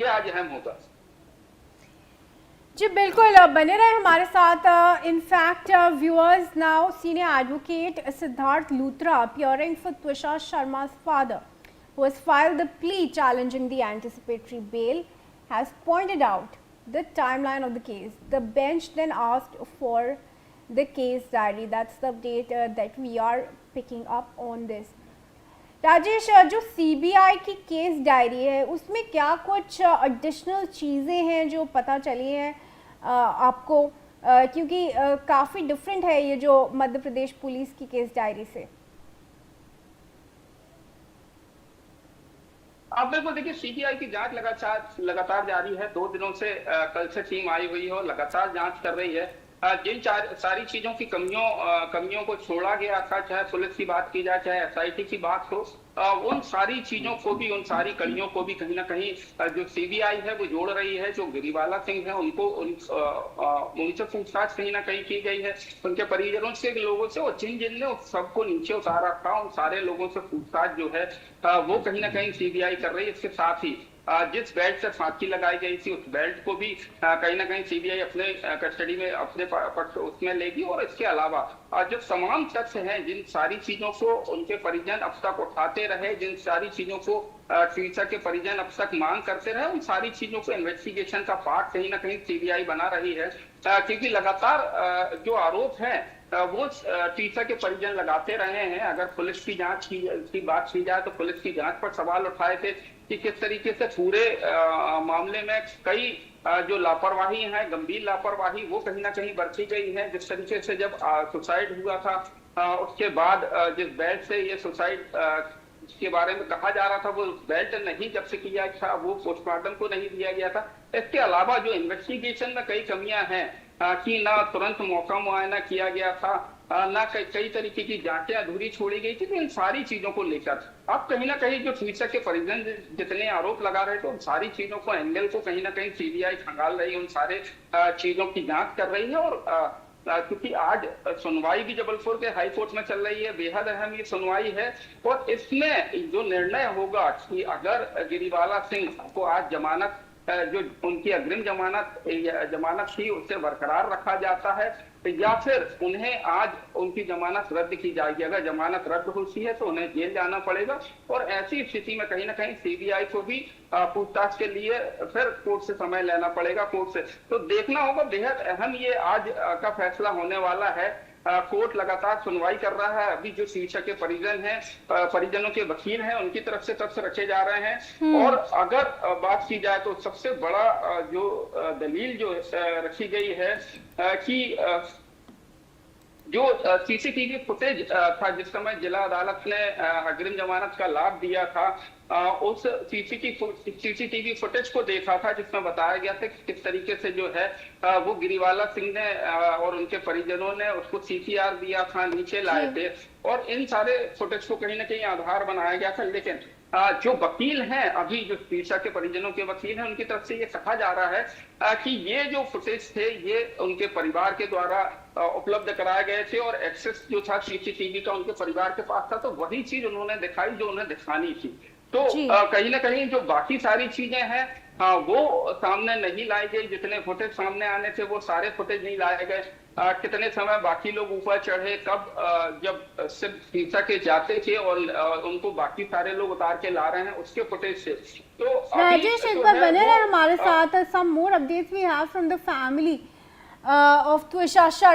ये आज अहम होगा। जी बिल्कुल, बने रहे हमारे साथ। In fact viewers, now senior advocate Siddharth Luthra appearing for Twisha Sharma's father, who has filed the plea challenging the anticipatory bail, has pointed out the timeline of the case. The bench then asked for the case diary. That's the update that we are picking up on this. Rajesh, जो CBI की case diary है उसमें क्या कुछ additional चीज़ें हैं जो पता चली हैं आपको, क्योंकि काफ़ी डिफरेंट है ये जो मध्य प्रदेश पुलिस की केस डायरी से। आप बिल्कुल देखिए, सीबीआई की जांच लगातार जारी है। 2 दिनों से कल से टीम आई हुई है और लगातार जांच कर रही है। जिन सारी चीजों की कमियों को छोड़ा गया था, चाहे पुलिस की बात की जाए, चाहे एसआईटी की बात हो, उन सारी चीजों को भी, उन सारी कड़ियों को भी कहीं ना कहीं जो सीबीआई है वो जोड़ रही है। जो गिरिवाला सिंह है उनसे पूछताछ कहीं ना कहीं की गई है, उनके परिजनों से, लोगों से, और जिनने सबको नीचे उतारा था उन सारे लोगों से पूछताछ जो है वो कहीं ना कहीं सीबीआई कर रही है। इसके साथ ही जिस बेल्ट से फांसी लगाई गई थी उस बेल्ट को भी कहीं ना कहीं सीबीआई अपने कस्टडी में, अपने उसमें लेगी। और इसके अलावा जो तमाम तथ्य हैं, जिन सारी चीजों को उनके परिजन अब तक उठाते रहे, जिन सारी चीजों को ट्वीसा के परिजन अब तक मांग करते रहे, उन सारी चीजों को इन्वेस्टिगेशन का पार्ट कहीं ना कहीं सीबीआई बना रही है। क्योंकि लगातार जो आरोप है वो ट्वीसा के परिजन लगाते रहे हैं। अगर पुलिस की जांच की बात की जाए तो पुलिस की जांच पर सवाल उठाए थे कि किस तरीके से पूरे मामले में कई जो लापरवाही है, गंभीर लापरवाही, वो कहीं ना कहीं बरती गई है। जिस तरीके से जब सुसाइड हुआ था उसके बाद जिस बेल्ट से ये सुसाइड के बारे में कहा जा रहा था, वो बेल्ट नहीं जब्त किया था, वो पोस्टमार्टम को नहीं दिया गया था। इसके अलावा जो इन्वेस्टिगेशन में कई कमियां हैं कि ना तुरंत मौका मुआयना किया गया था, ना कई तरीके की जांचें अधूरी छोड़ी गई थी। तो इन सारी चीजों को लेकर अब कहीं ना कहीं जो ट्वीसा के परिजन जितने आरोप लगा रहे थे उन सारी चीजों को, एंगल को कहीं ना कहीं सीबीआई खंगाल रही है, उन सारे चीजों की जांच कर रही है। और क्योंकि आज सुनवाई भी जबलपुर के हाई कोर्ट में चल रही है, बेहद अहम ये सुनवाई है। और इसमें जो निर्णय होगा कि अगर गिरिवाला सिंह को आज जमानत, जो उनकी अग्रिम जमानत थी उससे बरकरार रखा जाता है, या फिर उन्हें आज उनकी जमानत रद्द की जाएगी। अगर जमानत रद्द होती है तो उन्हें जेल जाना पड़ेगा। और ऐसी स्थिति में कहीं ना कहीं सीबीआई को भी पूछताछ के लिए फिर कोर्ट से समय लेना पड़ेगा, कोर्ट से। तो देखना होगा, बेहद अहम ये आज का फैसला होने वाला है। कोर्ट लगातार सुनवाई कर रहा है। अभी जो शीर्षक के परिजन हैं, परिजनों के वकील हैं, उनकी तरफ से तथ्य रखे जा रहे हैं। और अगर बात की जाए तो सबसे बड़ा जो दलील जो रखी गई है कि जो सीसीटीवी फुटेज था जिस समय जिला अदालत ने अग्रिम जमानत का लाभ दिया था, उस सीसीटीवी फुटेज को देखा था जिसमें बताया गया था कि किस तरीके से जो है वो गिरिवाला सिंह ने और उनके परिजनों ने उसको सीसीआर दिया था, नीचे लाए थे। और इन सारे फुटेज को कहीं ना कहीं आधार बनाया गया था। लेकिन जो वकील हैं, अभी जो ट्वीसा के परिजनों के वकील हैं, उनकी तरफ से ये कहा जा रहा है कि ये जो फुटेज थे ये उनके परिवार के द्वारा उपलब्ध कराए गए थे और एक्सेस जो था सीसीटीवी का उनके परिवार के पास था। तो वही चीज उन्होंने दिखाई जो उन्हें दिखानी थी। तो कहीं ना कहीं जो बाकी सारी चीजें हैं वो सामने नहीं लाई गई। जितने फुटेज सामने आने थे वो सारे फुटेज नहीं लाए गए। कितने समय बाकी लोग ऊपर चढ़े, कब जब सिर्फ ट्वीसा के जाते थे और उनको बाकी सारे लोग उतार के ला रहे हैं, उसके फुटेज से। तो राजेश, एक बार बने रहे हमारे साथ। Some more updates we have from the family of Twisha Sharma.